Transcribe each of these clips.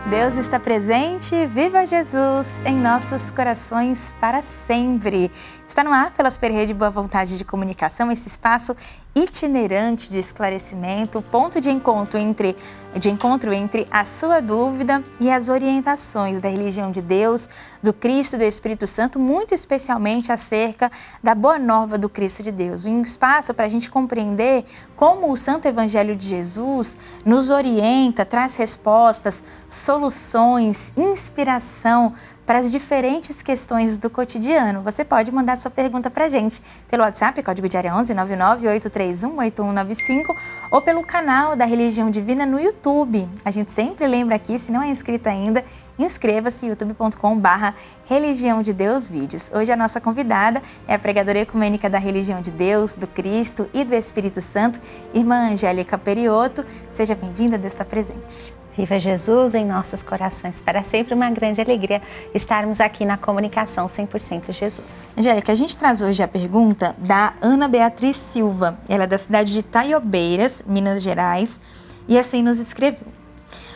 Deus está presente, viva Jesus em nossos corações para sempre. Está no ar pela Super Rede Boa Vontade de Comunicação, esse espaço itinerante de esclarecimento, ponto de encontro entre a sua dúvida e as orientações da religião de Deus, do Cristo e do Espírito Santo, muito especialmente acerca da boa nova do Cristo de Deus. Um espaço para a gente compreender como o Santo Evangelho de Jesus nos orienta, traz respostas, soluções, inspiração para as diferentes questões do cotidiano. Você pode mandar sua pergunta para a gente pelo WhatsApp, código de área 11 998318195, ou pelo canal da Religião Divina no YouTube. A gente sempre lembra aqui, se não é inscrito ainda, inscreva-se youtube.com/Religião de Deus Vídeos. Hoje a nossa convidada é a pregadora ecumênica da Religião de Deus, do Cristo e do Espírito Santo, irmã Angélica Perioto. Seja bem-vinda, Deus está presente. Viva Jesus em nossos corações. Para sempre uma grande alegria estarmos aqui na comunicação 100% Jesus. Angélica, a gente traz hoje a pergunta da Ana Beatriz Silva. Ela é da cidade de Taiobeiras, Minas Gerais, e assim nos escreveu.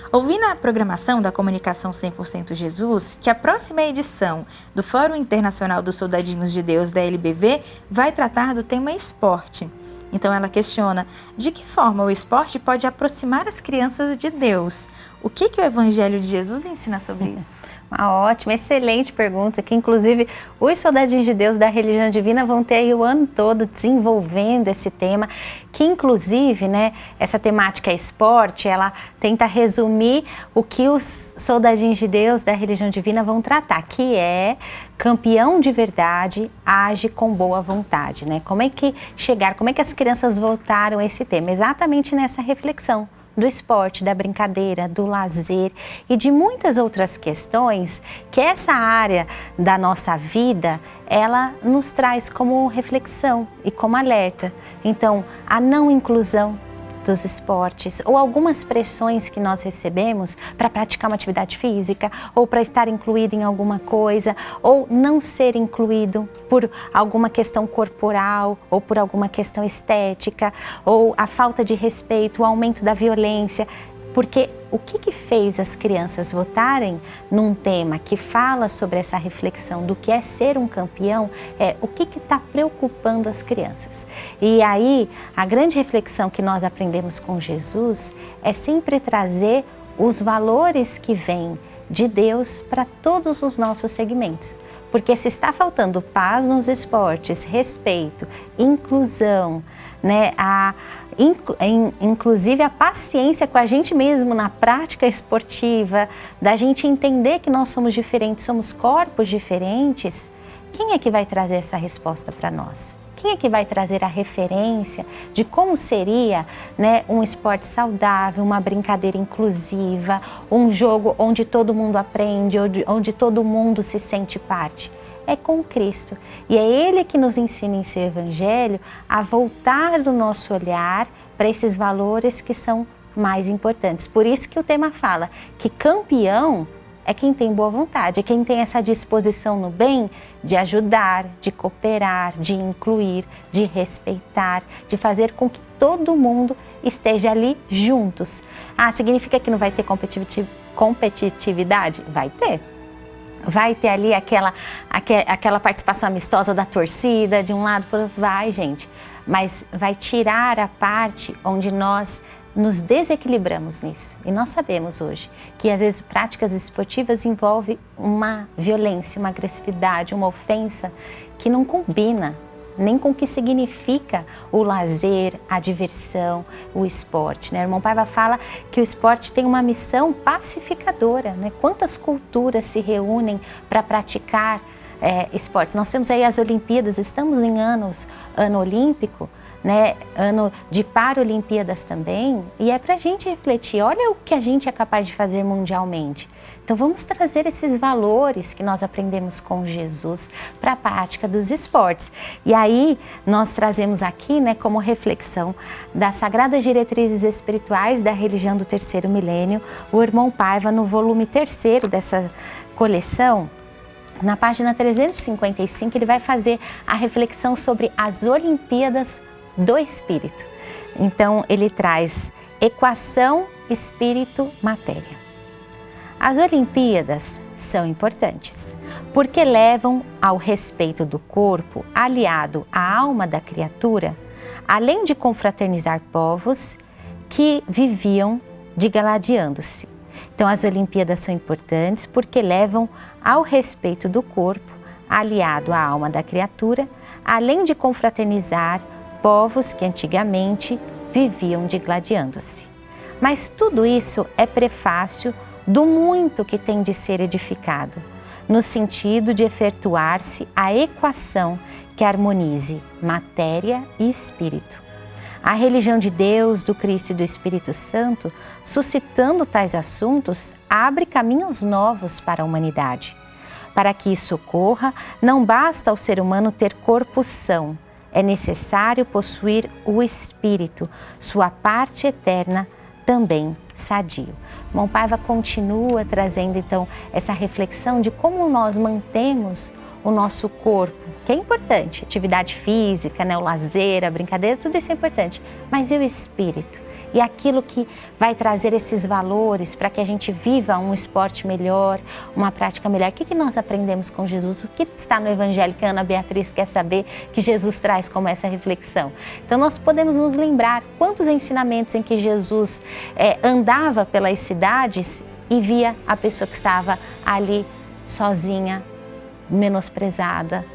Ouvi na programação da Comunicação 100% Jesus que a próxima edição do Fórum Internacional dos Soldadinhos de Deus da LBV vai tratar do tema esporte. Então ela questiona de que forma o esporte pode aproximar as crianças de Deus. O que o Evangelho de Jesus ensina sobre isso? Uma ótima, excelente pergunta, que inclusive os soldadinhos de Deus da Religião Divina vão ter aí o ano todo desenvolvendo esse tema, que inclusive, né, essa temática esporte, ela tenta resumir o que os soldadinhos de Deus da Religião Divina vão tratar, que é campeão de verdade, age com boa vontade, né? Como é que as crianças voltaram a esse tema? Exatamente nessa reflexão do esporte, da brincadeira, do lazer e de muitas outras questões que essa área da nossa vida, ela nos traz como reflexão e como alerta. Então, a não inclusão dos esportes ou algumas pressões que nós recebemos para praticar uma atividade física ou para estar incluído em alguma coisa ou não ser incluído por alguma questão corporal ou por alguma questão estética ou a falta de respeito, o aumento da violência. Porque o que fez as crianças votarem num tema que fala sobre essa reflexão do que é ser um campeão é o que está preocupando as crianças. E aí, a grande reflexão que nós aprendemos com Jesus é sempre trazer os valores que vêm de Deus para todos os nossos segmentos. Porque se está faltando paz nos esportes, respeito, inclusão, né, inclusive a paciência com a gente mesmo na prática esportiva, da gente entender que nós somos diferentes, somos corpos diferentes, quem é que vai trazer essa resposta para nós? Quem é que vai trazer a referência de como seria, né, um esporte saudável, uma brincadeira inclusiva, um jogo onde todo mundo aprende, onde todo mundo se sente parte? É com Cristo. E é Ele que nos ensina em seu Evangelho a voltar o nosso olhar para esses valores que são mais importantes. Por isso que o tema fala que campeão é quem tem boa vontade, é quem tem essa disposição no bem de ajudar, de cooperar, de incluir, de respeitar, de fazer com que todo mundo esteja ali juntos. Ah, significa que não vai ter competitividade? Vai ter. Vai ter ali aquela participação amistosa da torcida, de um lado para o outro, vai, gente. Mas vai tirar a parte onde nós nos desequilibramos nisso. E nós sabemos hoje que às vezes práticas esportivas envolvem uma violência, uma agressividade, uma ofensa que não combina nem com o que significa o lazer, a diversão, o esporte, né? O irmão Paiva fala que o esporte tem uma missão pacificadora, né? Quantas culturas se reúnem para praticar esportes? Nós temos aí as Olimpíadas, estamos em ano olímpico, né? Ano de Paralimpíadas também, e é para a gente refletir, olha o que a gente é capaz de fazer mundialmente. Então vamos trazer esses valores que nós aprendemos com Jesus para a prática dos esportes. E aí nós trazemos aqui, né, como reflexão das Sagradas Diretrizes Espirituais da Religião do Terceiro Milênio, o irmão Paiva, no volume 3º dessa coleção, na página 355, ele vai fazer a reflexão sobre as Olimpíadas do Espírito. Então ele traz equação, espírito, matéria. As Olimpíadas são importantes, porque levam ao respeito do corpo aliado à alma da criatura, além de confraternizar povos que viviam digladiando-se. Então, as Olimpíadas são importantes porque levam ao respeito do corpo aliado à alma da criatura, além de confraternizar povos que antigamente viviam digladiando-se. Mas tudo isso é prefácio do muito que tem de ser edificado, no sentido de efetuar-se a equação que harmonize matéria e espírito. A religião de Deus, do Cristo e do Espírito Santo, suscitando tais assuntos, abre caminhos novos para a humanidade. Para que isso ocorra, não basta ao ser humano ter corpo são, é necessário possuir o espírito, sua parte eterna, também sadio. Irmão Paiva continua trazendo então essa reflexão de como nós mantemos o nosso corpo, que é importante, atividade física, né, o lazer, a brincadeira, tudo isso é importante, mas e o espírito? E aquilo que vai trazer esses valores para que a gente viva um esporte melhor, uma prática melhor. O que nós aprendemos com Jesus? O que está no Evangelho que a Ana Beatriz quer saber que Jesus traz como essa reflexão? Então nós podemos nos lembrar quantos ensinamentos em que Jesus andava pelas cidades e via a pessoa que estava ali sozinha, menosprezada,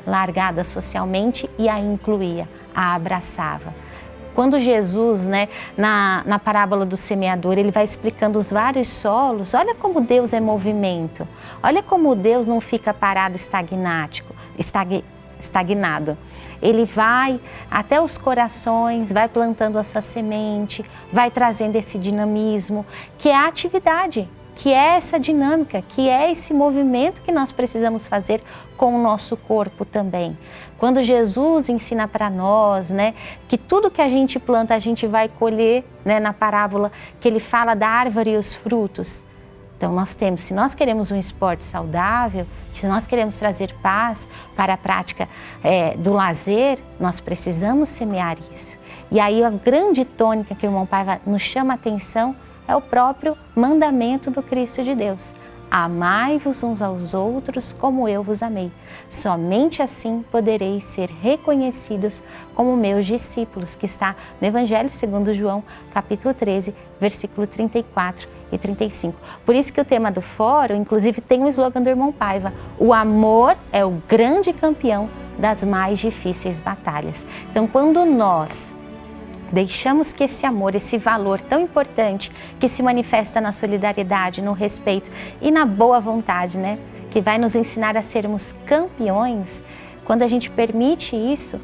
largada socialmente e a incluía, a abraçava. Quando Jesus, na parábola do semeador, ele vai explicando os vários solos, olha como Deus é movimento, olha como Deus não fica parado estagnado. Ele vai até os corações, vai plantando essa semente, vai trazendo esse dinamismo, que é a atividade, que é essa dinâmica, que é esse movimento que nós precisamos fazer com o nosso corpo também. Quando Jesus ensina para nós, que tudo que a gente planta a gente vai colher, na parábola que ele fala da árvore e os frutos. Então nós temos, se nós queremos um esporte saudável, se nós queremos trazer paz para a prática do lazer, nós precisamos semear isso. E aí a grande tônica que o irmão Paiva nos chama a atenção é o próprio mandamento do Cristo de Deus. Amai-vos uns aos outros como eu vos amei. Somente assim podereis ser reconhecidos como meus discípulos, que está no Evangelho segundo João, capítulo 13, versículo 34 e 35. Por isso que o tema do fórum, inclusive, tem um slogan do irmão Paiva: o amor é o grande campeão das mais difíceis batalhas. Então, quando nós deixamos que esse amor, esse valor tão importante que se manifesta na solidariedade, no respeito e na boa vontade, que vai nos ensinar a sermos campeões, quando a gente permite isso,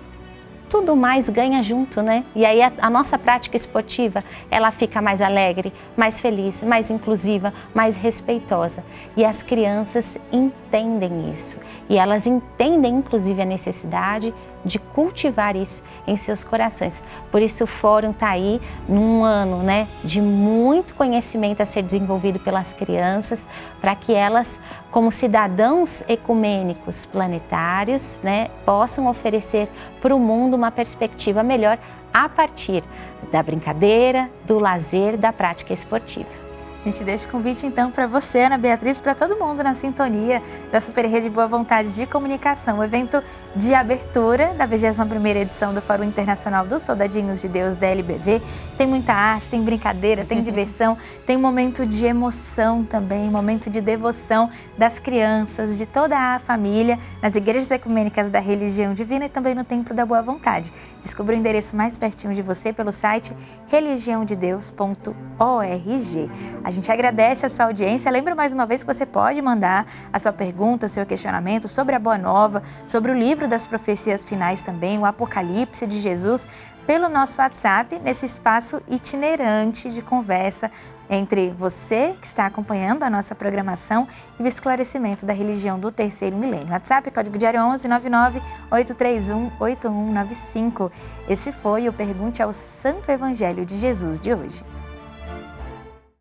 tudo mais ganha junto, E aí a nossa prática esportiva, ela fica mais alegre, mais feliz, mais inclusiva, mais respeitosa. E as crianças entendem isso. E elas entendem, inclusive, a necessidade de cultivar isso em seus corações. Por isso o fórum está aí num ano, de muito conhecimento a ser desenvolvido pelas crianças, para que elas, como cidadãos ecumênicos planetários, possam oferecer para o mundo uma perspectiva melhor a partir da brincadeira, do lazer, da prática esportiva. A gente deixa o convite então para você, Ana Beatriz, para todo mundo na sintonia da Super Rede Boa Vontade de Comunicação, o evento de abertura da 21ª edição do Fórum Internacional dos Soldadinhos de Deus, DLBV. Tem muita arte, tem brincadeira, tem diversão, tem um momento de emoção também, momento de devoção das crianças, de toda a família, nas igrejas ecumênicas da Religião Divina e também no Templo da Boa Vontade. Descubra o endereço mais pertinho de você pelo site religiãodedeus.org. A gente agradece a sua audiência. Lembro mais uma vez que você pode mandar a sua pergunta, o seu questionamento sobre a Boa Nova, sobre o livro das profecias finais também, o Apocalipse de Jesus, pelo nosso WhatsApp, nesse espaço itinerante de conversa entre você que está acompanhando a nossa programação e o esclarecimento da religião do terceiro milênio. WhatsApp, código diário 11 99 831 8195. Este foi o Pergunte ao Santo Evangelho de Jesus de hoje.